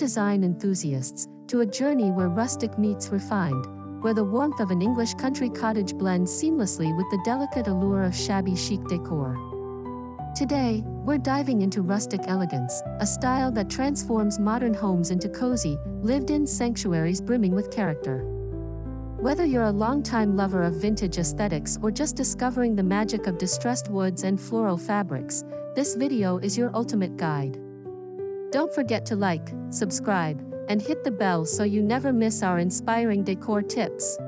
design enthusiasts, to a journey where rustic meets refined, where the warmth of an English country cottage blends seamlessly with the delicate allure of shabby chic decor. Today, we're diving into rustic elegance, a style that transforms modern homes into cozy, lived-in sanctuaries brimming with character. Whether you're a longtime lover of vintage aesthetics or just discovering the magic of distressed woods and floral fabrics, this video is your ultimate guide. Don't forget to like, subscribe, and hit the bell so you never miss our inspiring decor tips.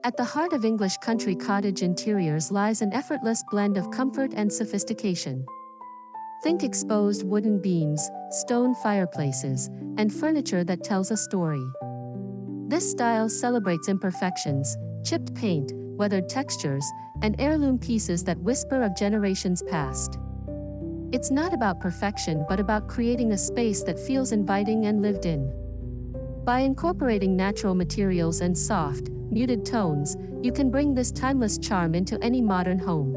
At the heart of English country cottage interiors lies an effortless blend of comfort and sophistication. Think exposed wooden beams, stone fireplaces, and furniture that tells a story. This style celebrates imperfections, chipped paint, weathered textures, and heirloom pieces that whisper of generations past. It's not about perfection but about creating a space that feels inviting and lived in. By incorporating natural materials and soft, muted tones, you can bring this timeless charm into any modern home.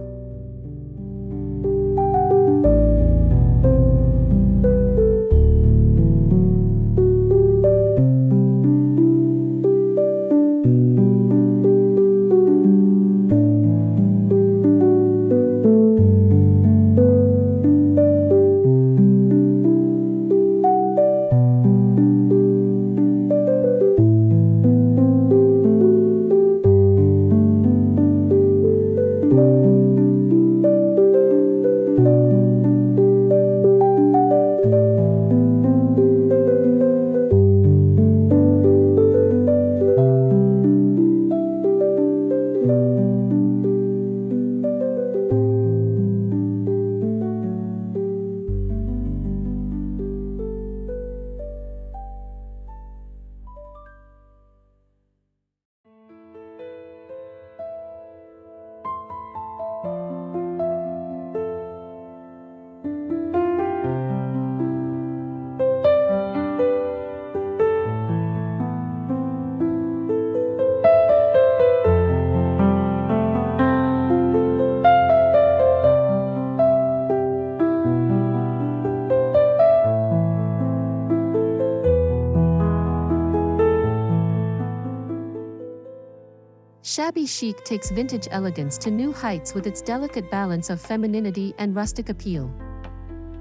Shabby Chic takes vintage elegance to new heights with its delicate balance of femininity and rustic appeal.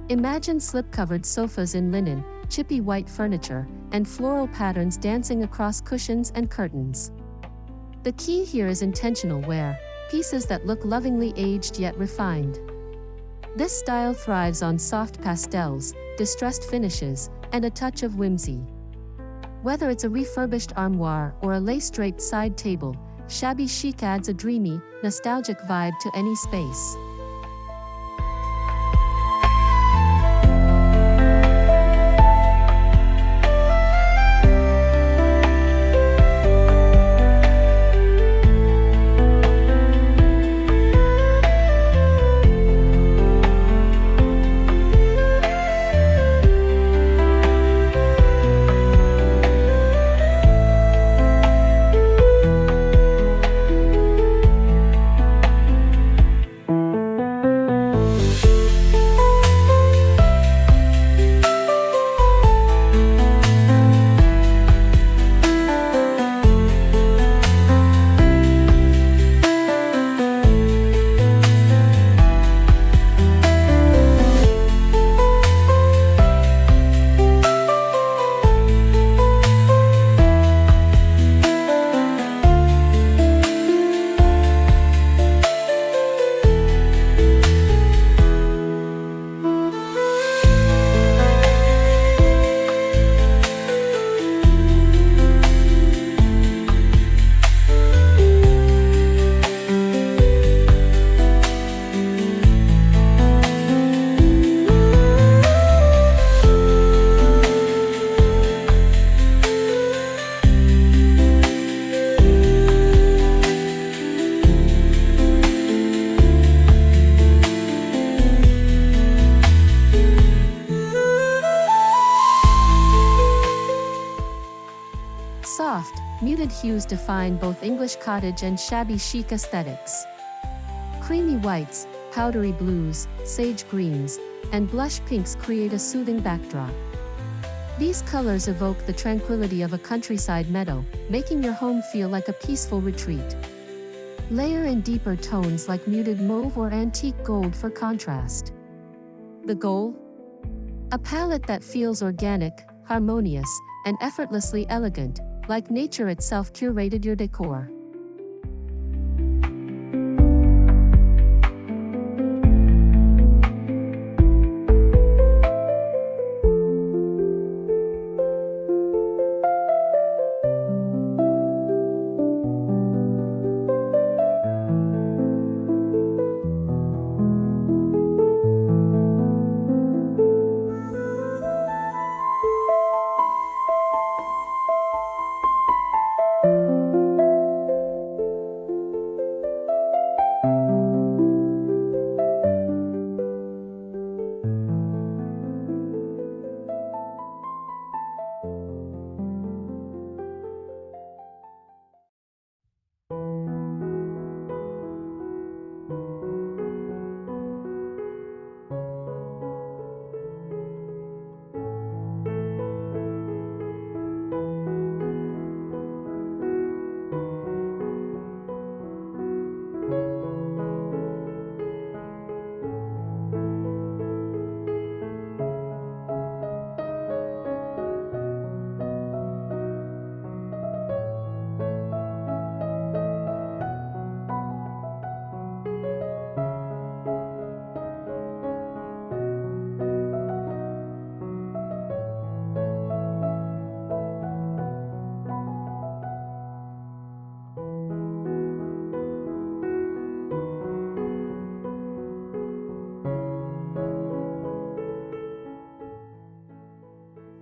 Imagine slip-covered sofas in linen, chippy white furniture, and floral patterns dancing across cushions and curtains. The key here is intentional wear, pieces that look lovingly aged yet refined. This style thrives on soft pastels, distressed finishes, and a touch of whimsy. Whether it's a refurbished armoire or a lace-draped side table, Shabby Chic adds a dreamy, nostalgic vibe to any space. hues define both English cottage and shabby chic aesthetics. Creamy whites, powdery blues, sage greens, and blush pinks create a soothing backdrop. These colors evoke the tranquility of a countryside meadow, making your home feel like a peaceful retreat. Layer in deeper tones like muted mauve or antique gold for contrast. The goal? A palette that feels organic, harmonious, and effortlessly elegant, like nature itself curated your decor.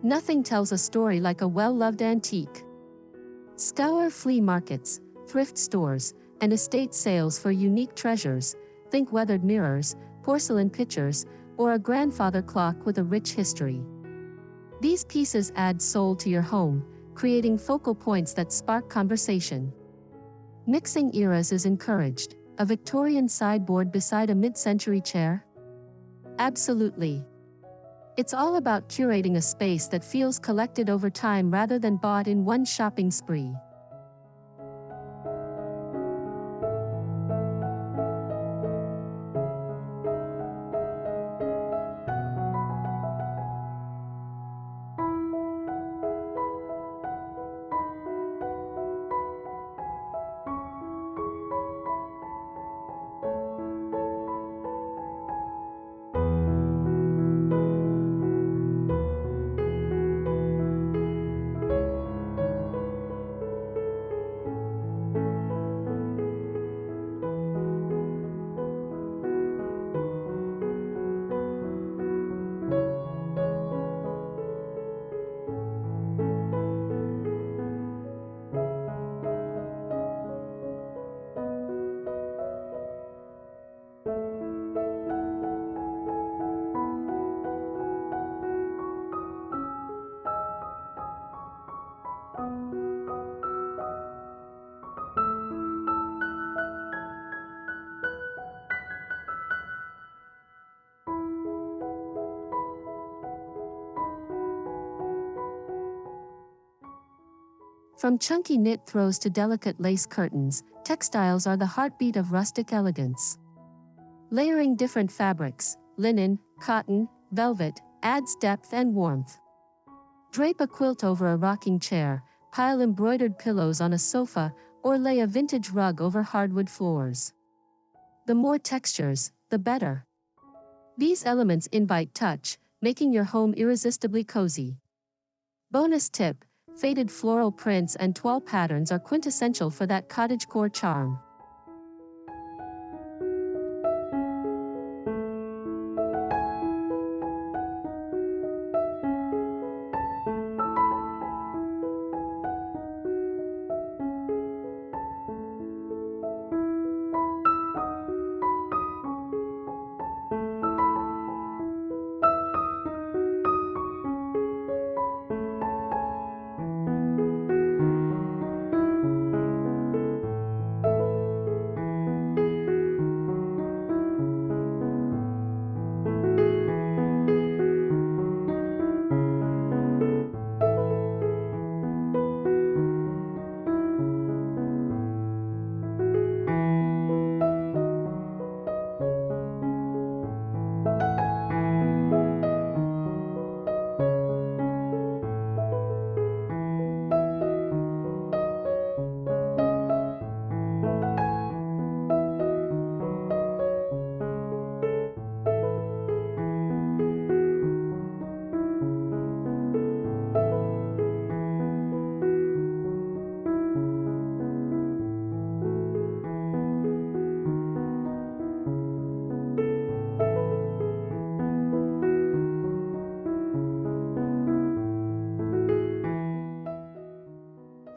Nothing tells a story like a well-loved antique. Scour flea markets, thrift stores, and estate sales for unique treasures. Think weathered mirrors, porcelain pitchers, or a grandfather clock with a rich history. These pieces add soul to your home, creating focal points that spark conversation. Mixing eras is encouraged. A Victorian sideboard beside a mid-century chair? Absolutely. It's all about curating a space that feels collected over time rather than bought in one shopping spree. From chunky knit throws to delicate lace curtains, textiles are the heartbeat of rustic elegance. Layering different fabrics, linen, cotton, velvet, adds depth and warmth. Drape a quilt over a rocking chair, pile embroidered pillows on a sofa, or lay a vintage rug over hardwood floors. The more textures, the better. These elements invite touch, making your home irresistibly cozy. Bonus tip: faded floral prints and toile patterns are quintessential for that cottagecore charm.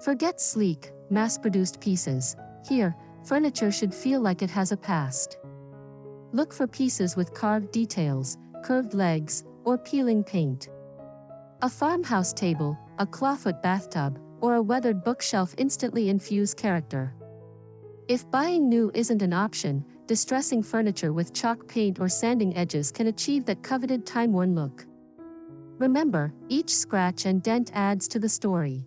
Forget sleek, mass-produced pieces. Here, furniture should feel like it has a past. Look for pieces with carved details, curved legs, or peeling paint. A farmhouse table, a clawfoot bathtub, or a weathered bookshelf instantly infuse character. If buying new isn't an option, distressing furniture with chalk paint or sanding edges can achieve that coveted time-worn look. Remember, each scratch and dent adds to the story.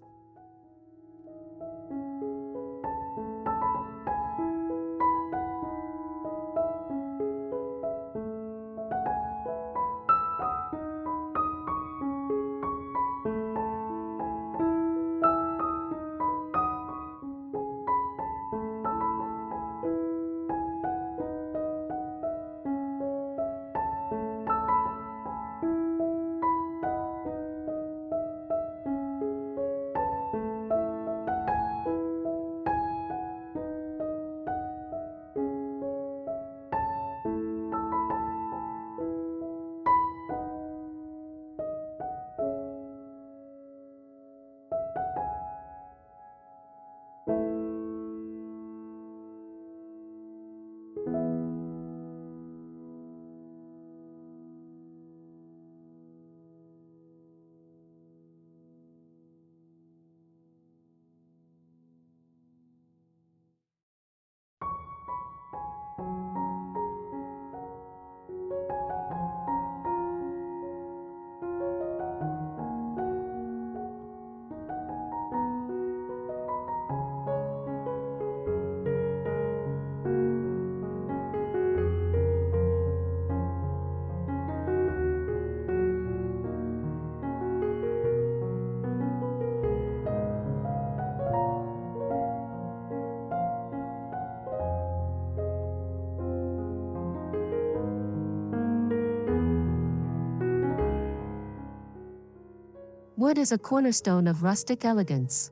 Wood is a cornerstone of rustic elegance.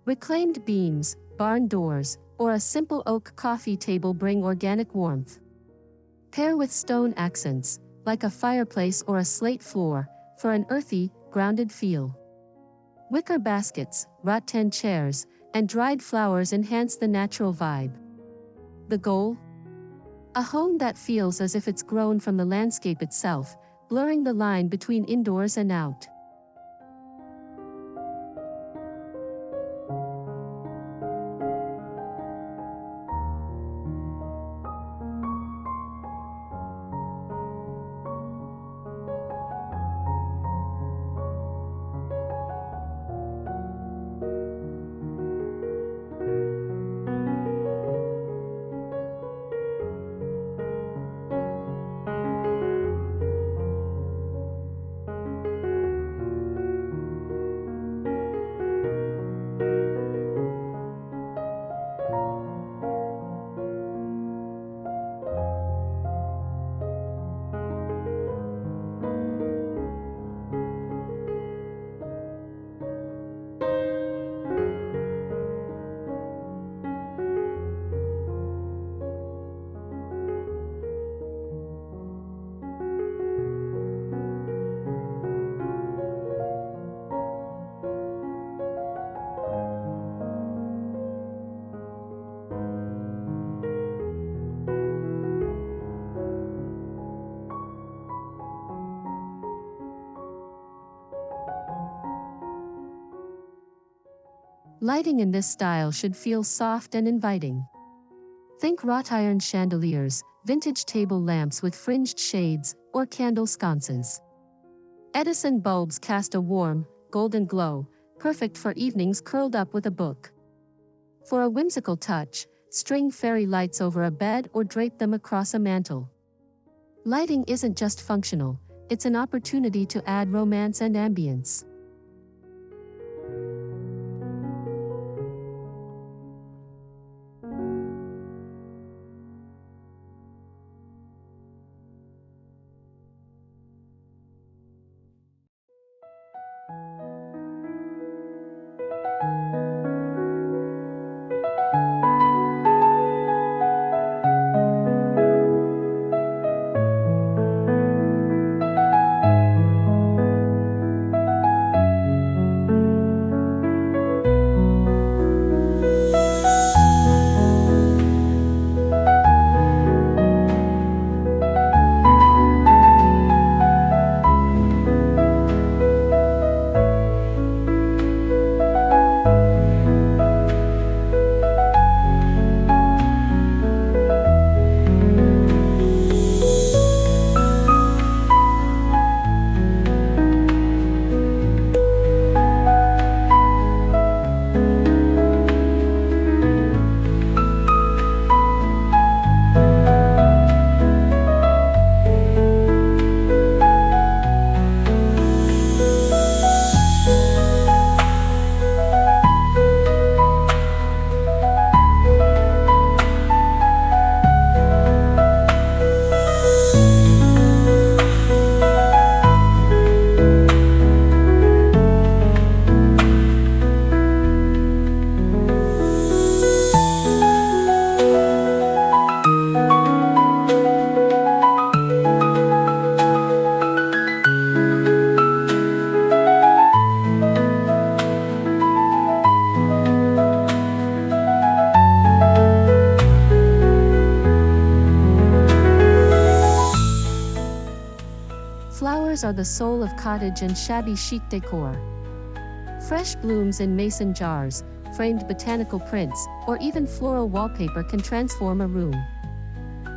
Reclaimed beams, barn doors, or a simple oak coffee table bring organic warmth. Pair with stone accents, like a fireplace or a slate floor, for an earthy, grounded feel. Wicker baskets, rattan chairs, and dried flowers enhance the natural vibe. The goal? A home that feels as if it's grown from the landscape itself, blurring the line between indoors and out. Lighting in this style should feel soft and inviting. Think wrought iron chandeliers, vintage table lamps with fringed shades, or candle sconces. Edison bulbs cast a warm, golden glow, perfect for evenings curled up with a book. For a whimsical touch, string fairy lights over a bed or drape them across a mantel. Lighting isn't just functional, it's an opportunity to add romance and ambience. Colors are the soul of cottage and shabby chic decor. Fresh blooms in mason jars, framed botanical prints, or even floral wallpaper can transform a room.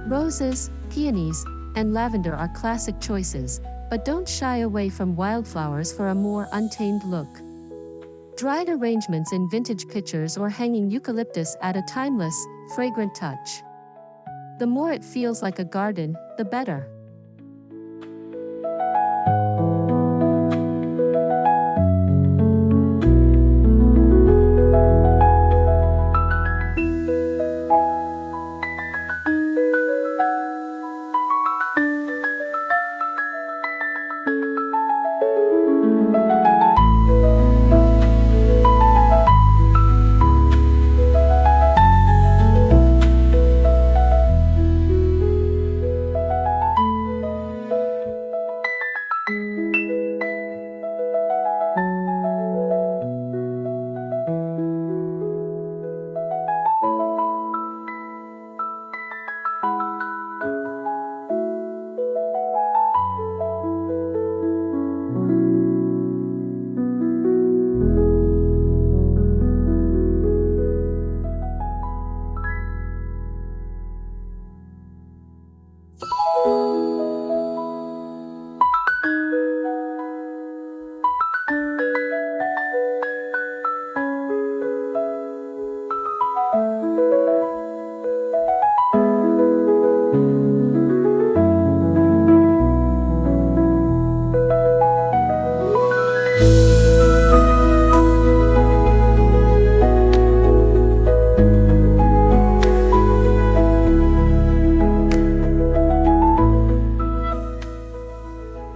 Roses, peonies, and lavender are classic choices, but don't shy away from wildflowers for a more untamed look. Dried arrangements in vintage pitchers or hanging eucalyptus add a timeless, fragrant touch. The more it feels like a garden, the better.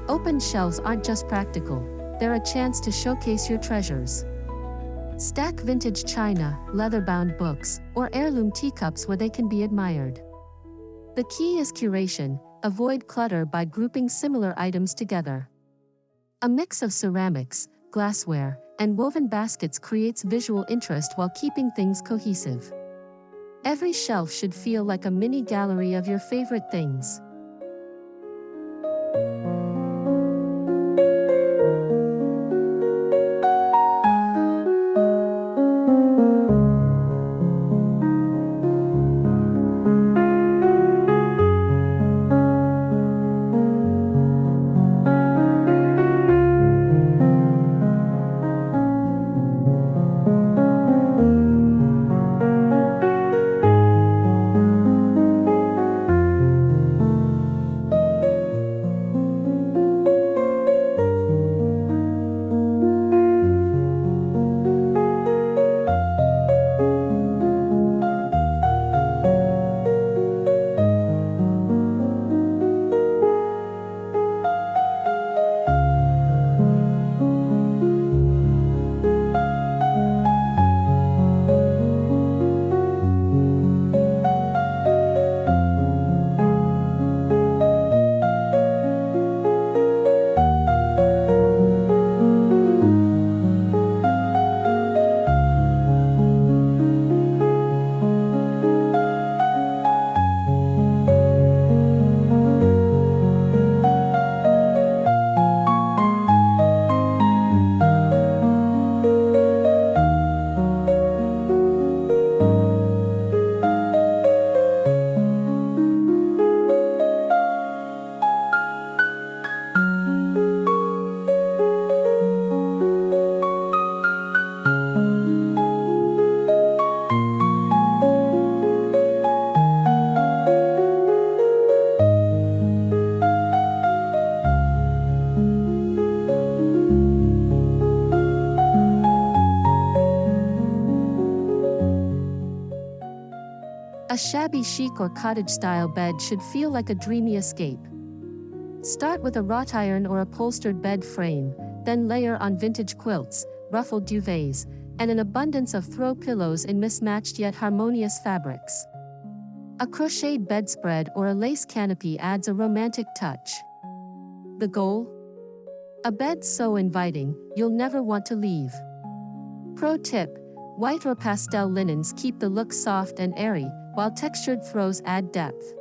Open shelves aren't just practical, they're a chance to showcase your treasures. Stack vintage china, leather-bound books, or heirloom teacups where they can be admired. The key is curation. Avoid clutter by grouping similar items together. A mix of ceramics, glassware, and woven baskets creates visual interest while keeping things cohesive. Every shelf should feel like a mini gallery of your favorite things. A shabby chic or cottage-style bed should feel like a dreamy escape. Start with a wrought iron or upholstered bed frame, then layer on vintage quilts, ruffled duvets, and an abundance of throw pillows in mismatched yet harmonious fabrics. A crocheted bedspread or a lace canopy adds a romantic touch. The goal? A bed so inviting, you'll never want to leave. Pro tip: white or pastel linens keep the look soft and airy, while textured throws add depth.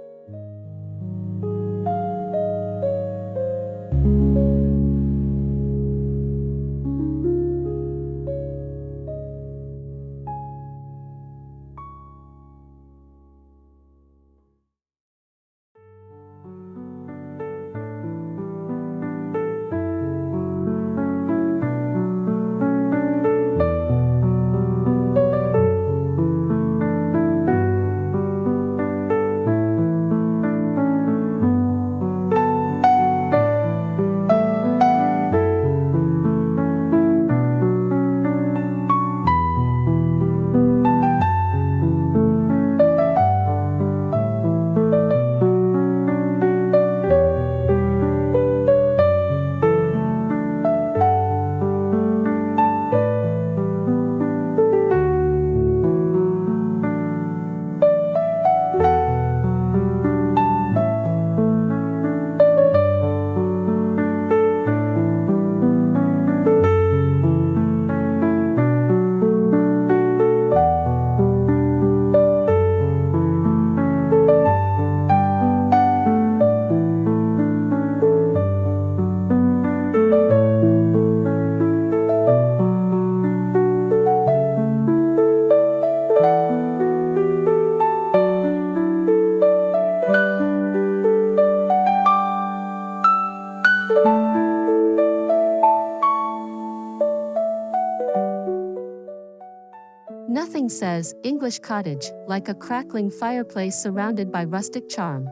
Shelving says, English cottage, like a crackling fireplace surrounded by rustic charm.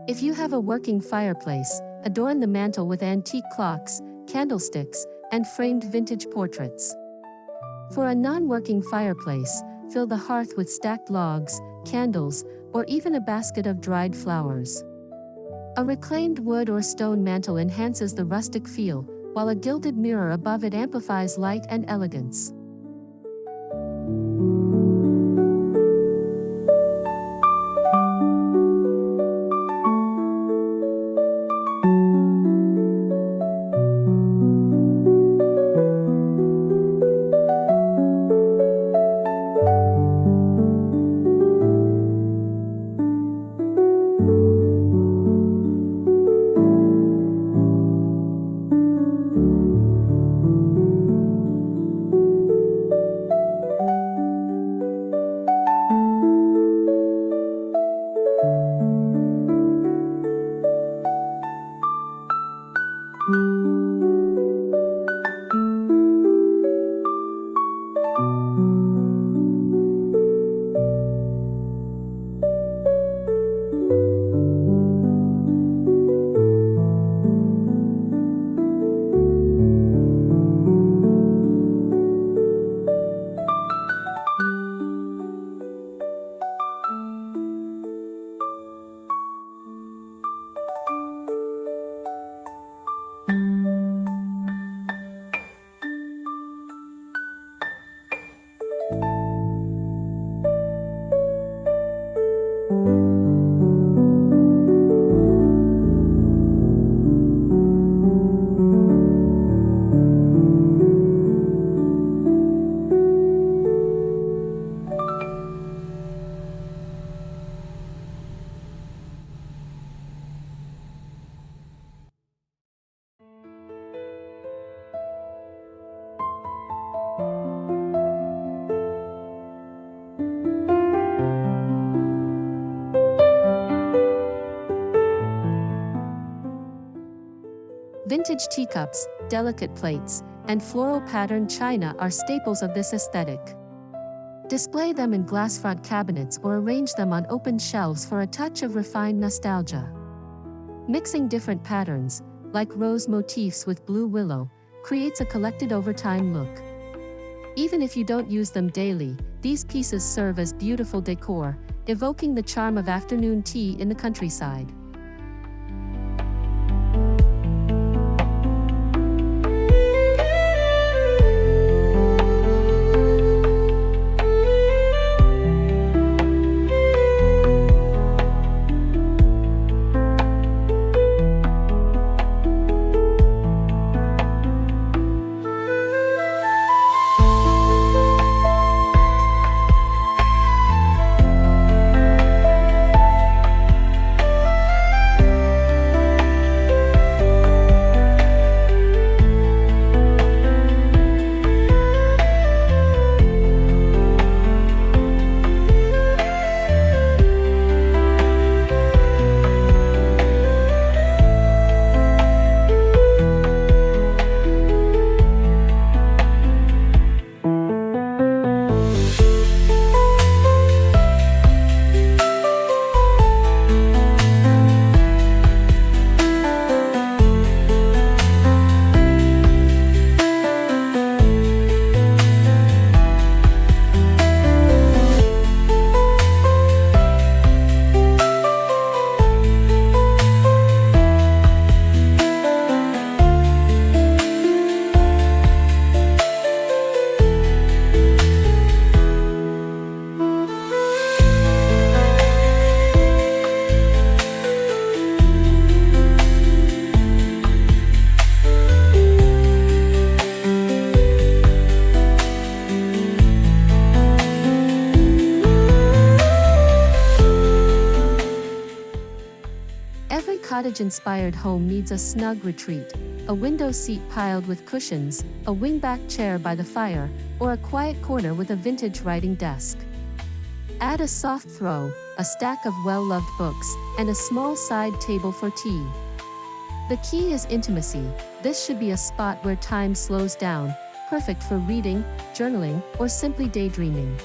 If you have a working fireplace, adorn the mantel with antique clocks, candlesticks, and framed vintage portraits. For a non-working fireplace, fill the hearth with stacked logs, candles, or even a basket of dried flowers. A reclaimed wood or stone mantel enhances the rustic feel, while a gilded mirror above it amplifies light and elegance. Vintage teacups, delicate plates, and floral patterned china are staples of this aesthetic. Display them in glass-front cabinets or arrange them on open shelves for a touch of refined nostalgia. Mixing different patterns, like rose motifs with blue willow, creates a collected over time look. Even if you don't use them daily, these pieces serve as beautiful decor, evoking the charm of afternoon tea in the countryside. Cottage-inspired home needs a snug retreat, a window seat piled with cushions, a wingback chair by the fire, or a quiet corner with a vintage writing desk. Add a soft throw, a stack of well-loved books, and a small side table for tea. The key is intimacy. This should be a spot where time slows down, perfect for reading, journaling, or simply daydreaming.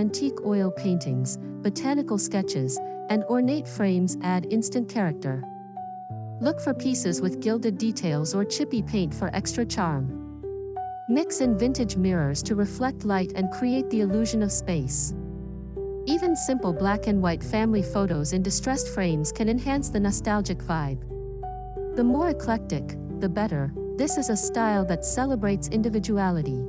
antique oil paintings, botanical sketches, and ornate frames add instant character. Look for pieces with gilded details or chippy paint for extra charm. Mix in vintage mirrors to reflect light and create the illusion of space. Even simple black and white family photos in distressed frames can enhance the nostalgic vibe. The more eclectic, the better. This is a style that celebrates individuality.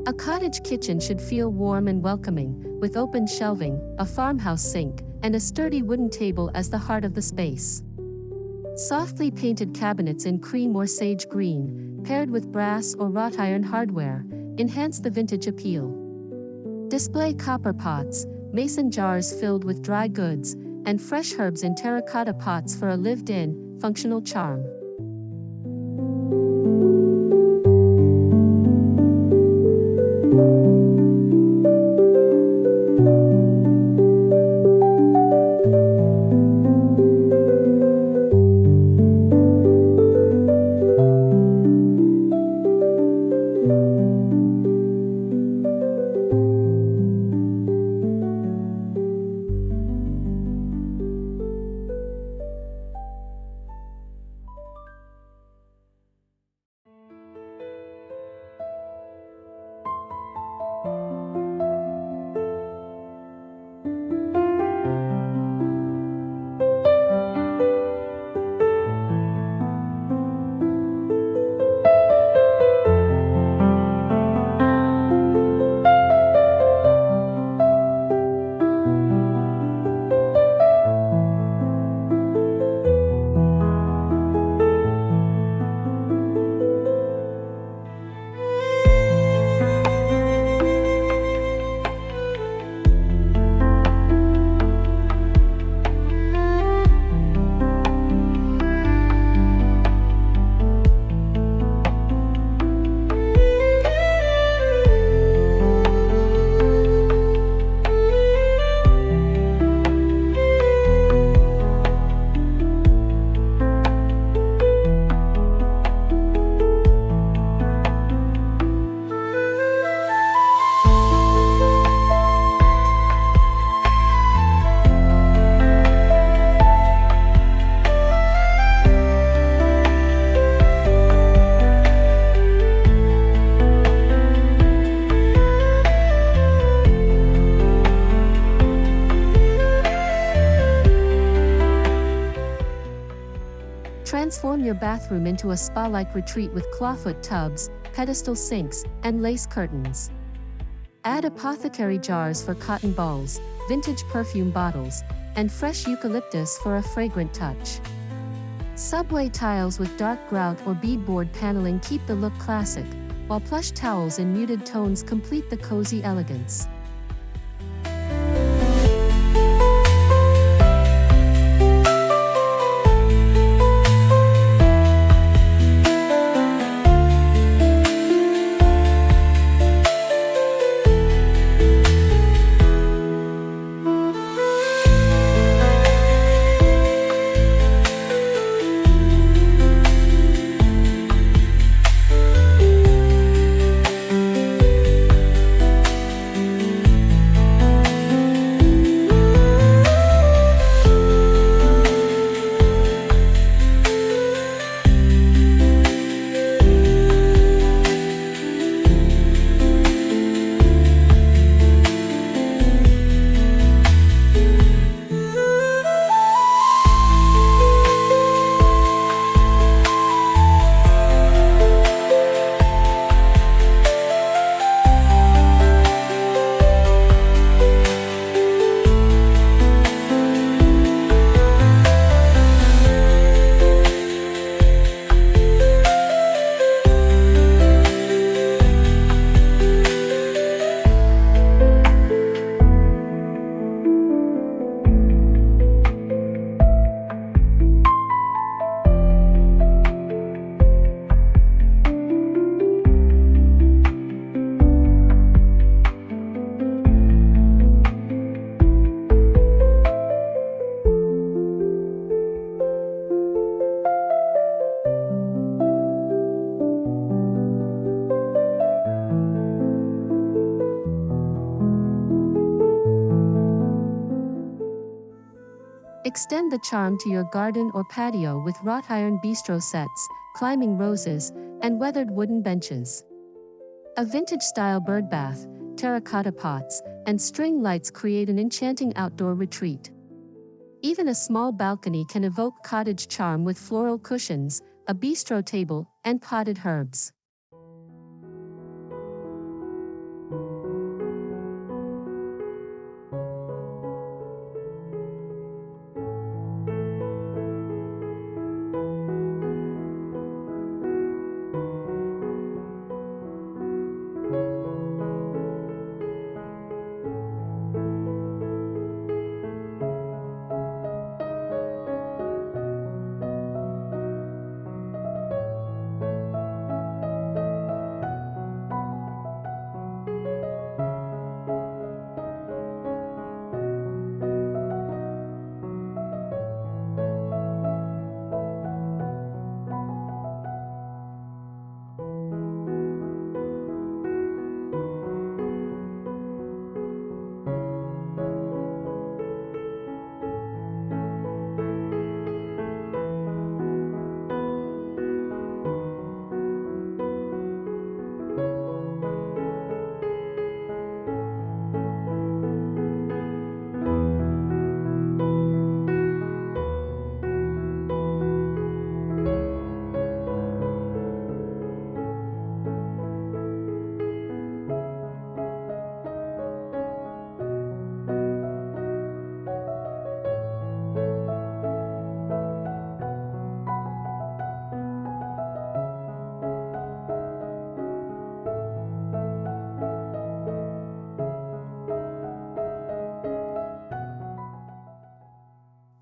A cottage kitchen should feel warm and welcoming, with open shelving, a farmhouse sink, and a sturdy wooden table as the heart of the space. Softly painted cabinets in cream or sage green, paired with brass or wrought iron hardware, enhance the vintage appeal. Display copper pots, mason jars filled with dry goods, and fresh herbs in terracotta pots for a lived-in, functional charm. Transform your bathroom into a spa-like retreat with clawfoot tubs, pedestal sinks, and lace curtains. Add apothecary jars for cotton balls, vintage perfume bottles, and fresh eucalyptus for a fragrant touch. Subway tiles with dark grout or beadboard paneling keep the look classic, while plush towels in muted tones complete the cozy elegance. Extend the charm to your garden or patio with wrought iron bistro sets, climbing roses, and weathered wooden benches. A vintage-style birdbath, terracotta pots, and string lights create an enchanting outdoor retreat. Even a small balcony can evoke cottage charm with floral cushions, a bistro table, and potted herbs.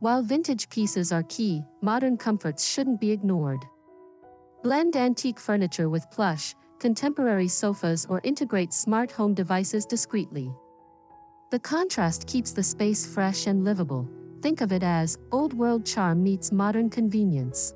While vintage pieces are key, modern comforts shouldn't be ignored. Blend antique furniture with plush, contemporary sofas or integrate smart home devices discreetly. The contrast keeps the space fresh and livable. Think of it as old-world charm meets modern convenience.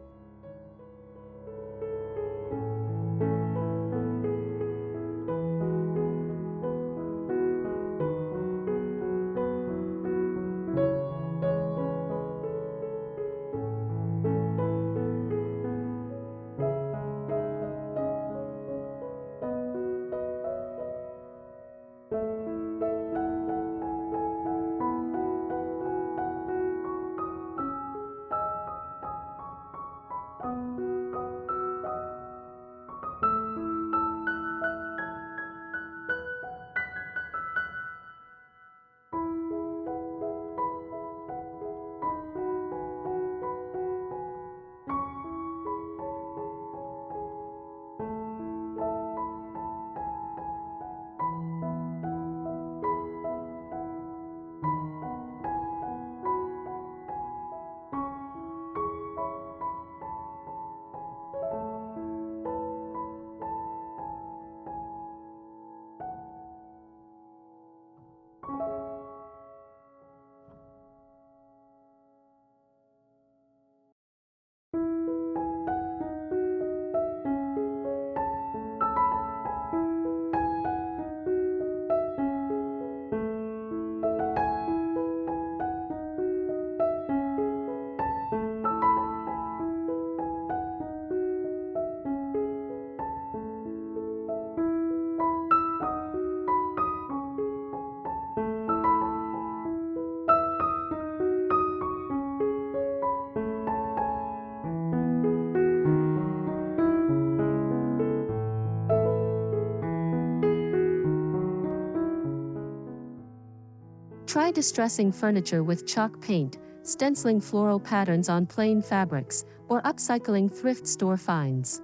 Try distressing furniture with chalk paint, stenciling floral patterns on plain fabrics, or upcycling thrift store finds.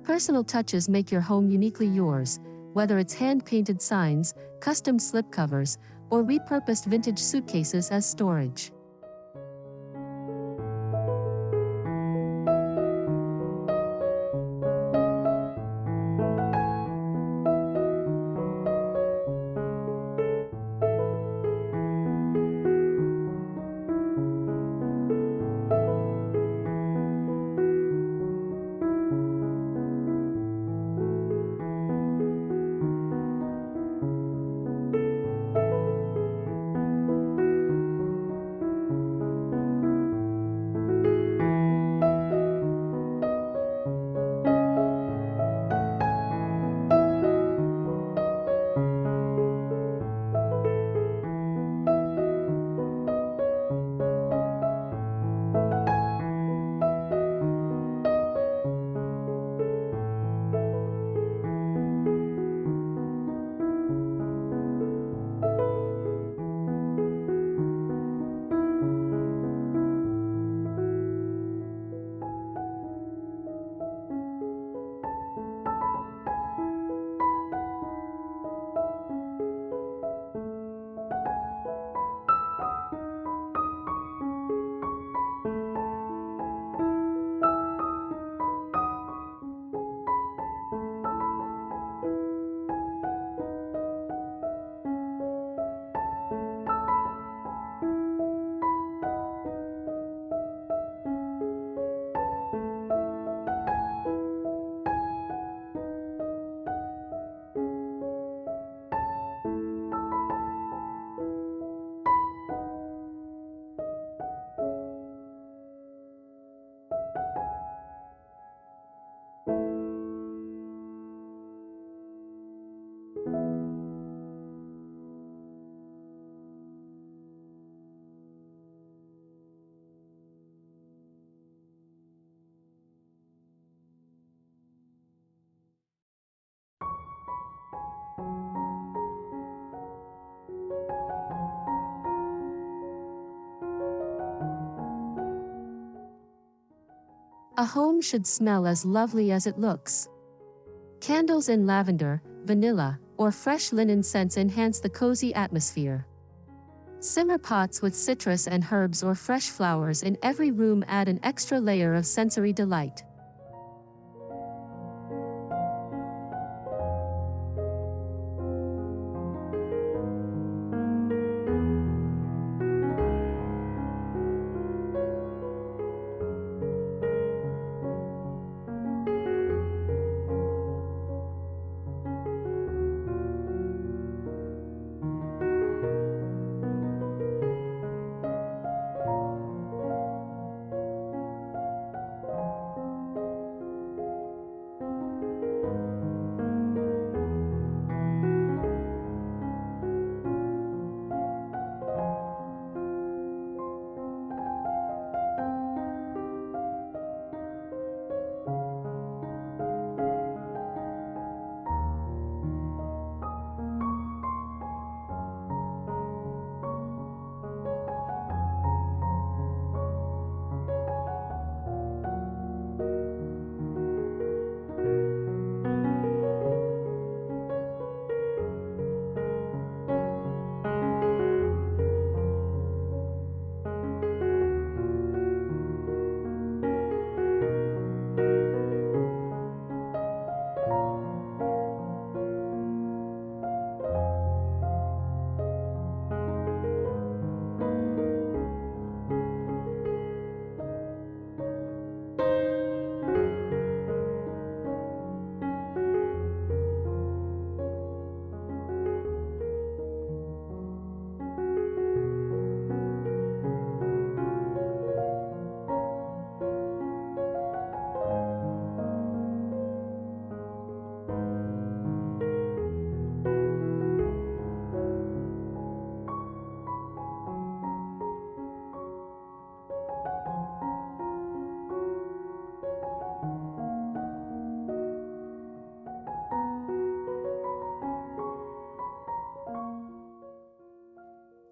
Personal touches make your home uniquely yours, whether it's hand-painted signs, custom slipcovers, or repurposed vintage suitcases as storage. A home should smell as lovely as it looks. Candles in lavender, vanilla, or fresh linen scents enhance the cozy atmosphere. Simmer pots with citrus and herbs or fresh flowers in every room add an extra layer of sensory delight.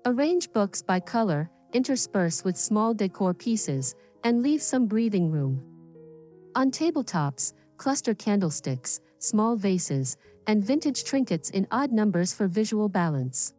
Arrange books by color, intersperse with small decor pieces, and leave some breathing room. On tabletops, cluster candlesticks, small vases, and vintage trinkets in odd numbers for visual balance.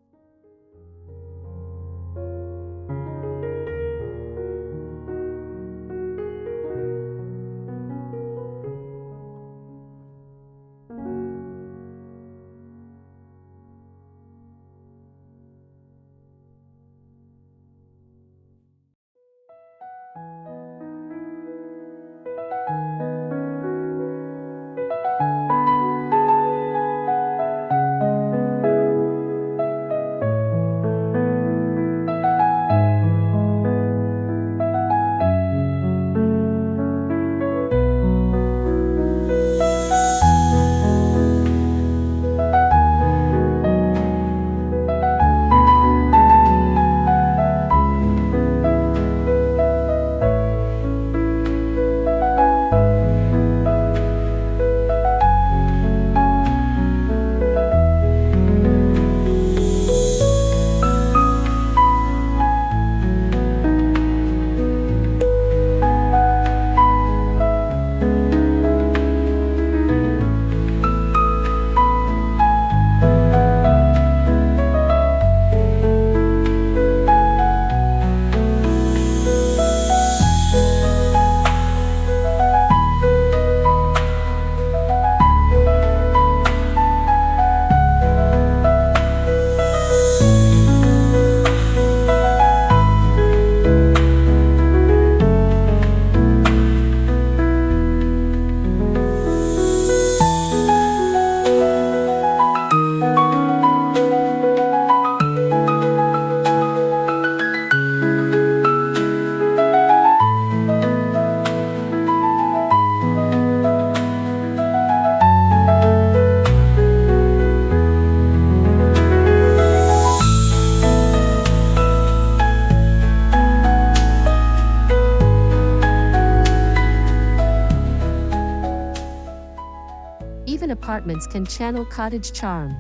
Even apartments can channel cottage charm.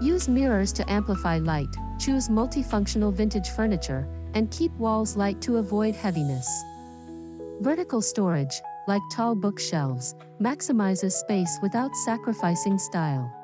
Use mirrors to amplify light, choose multifunctional vintage furniture, and keep walls light to avoid heaviness. Vertical storage, like tall bookshelves, maximizes space without sacrificing style.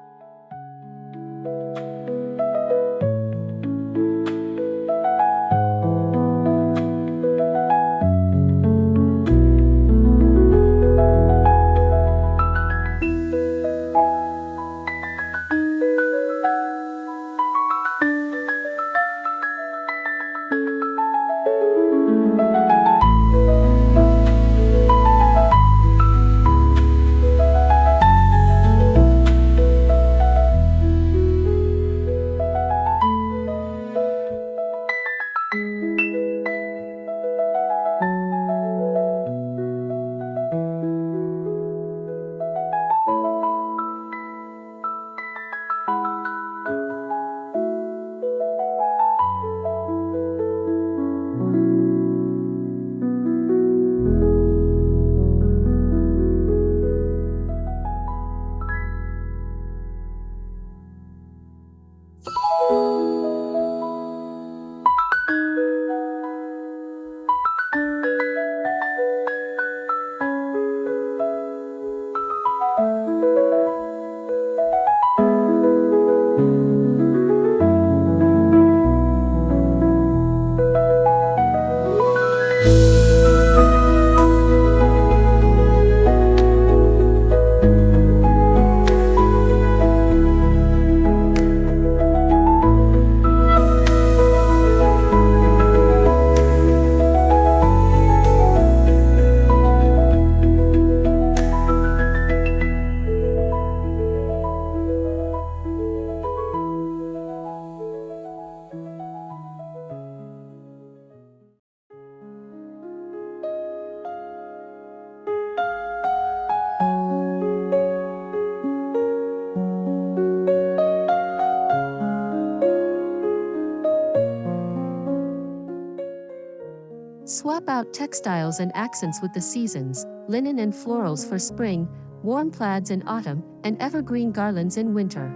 Swap out textiles and accents with the seasons, linen and florals for spring, warm plaids in autumn, and evergreen garlands in winter.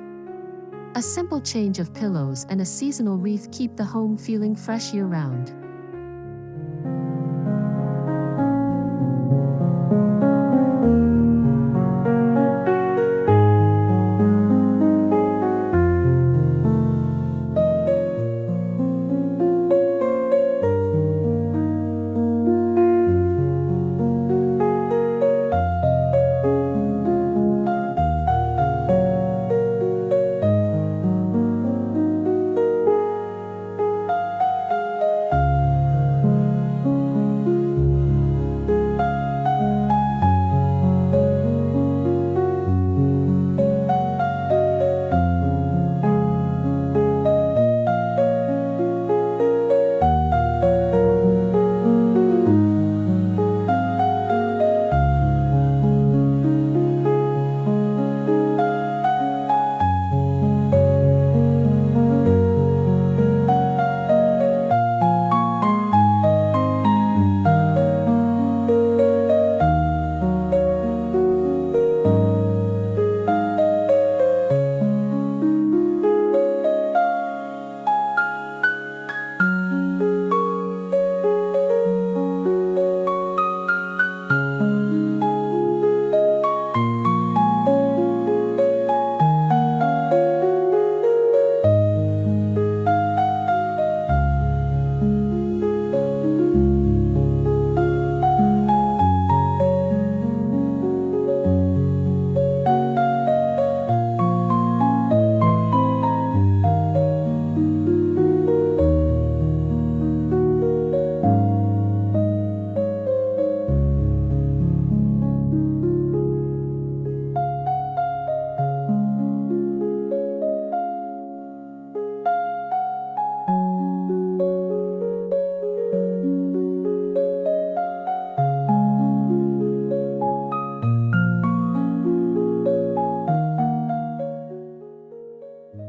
A simple change of pillows and a seasonal wreath keep the home feeling fresh year-round.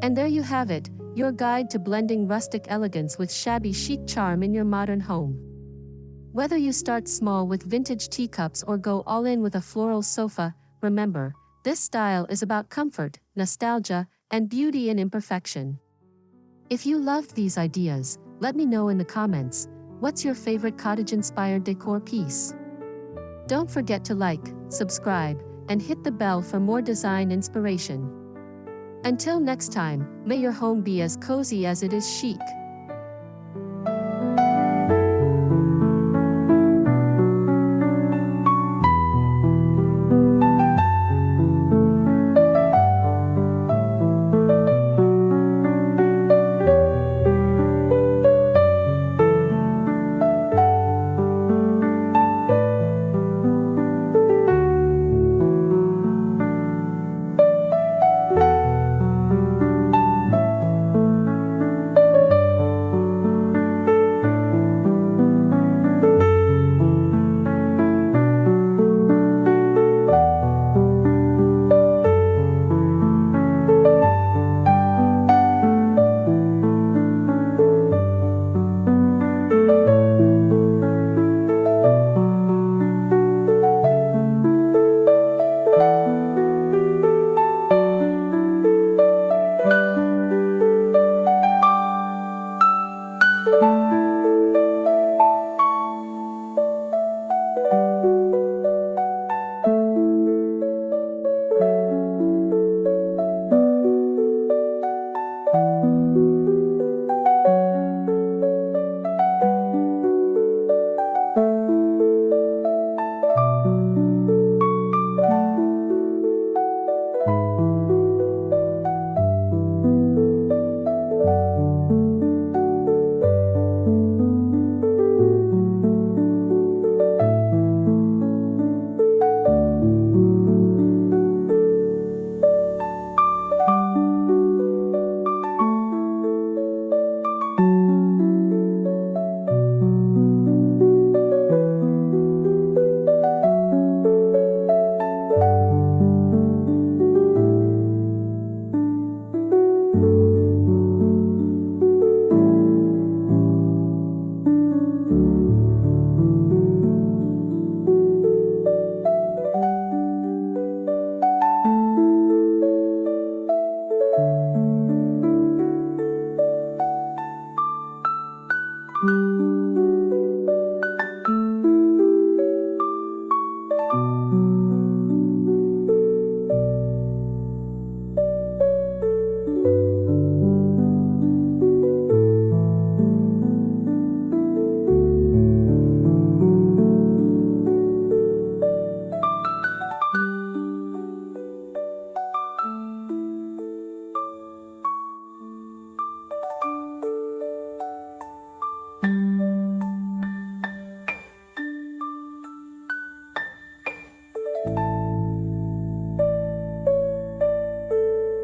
And there you have it, your guide to blending rustic elegance with shabby chic charm in your modern home. Whether you start small with vintage teacups or go all in with a floral sofa, remember, this style is about comfort, nostalgia, and beauty in imperfection. If you loved these ideas, let me know in the comments. What's your favorite cottage-inspired decor piece? Don't forget to like, subscribe, and hit the bell for more design inspiration. Until next time, may your home be as cozy as it is chic.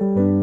you.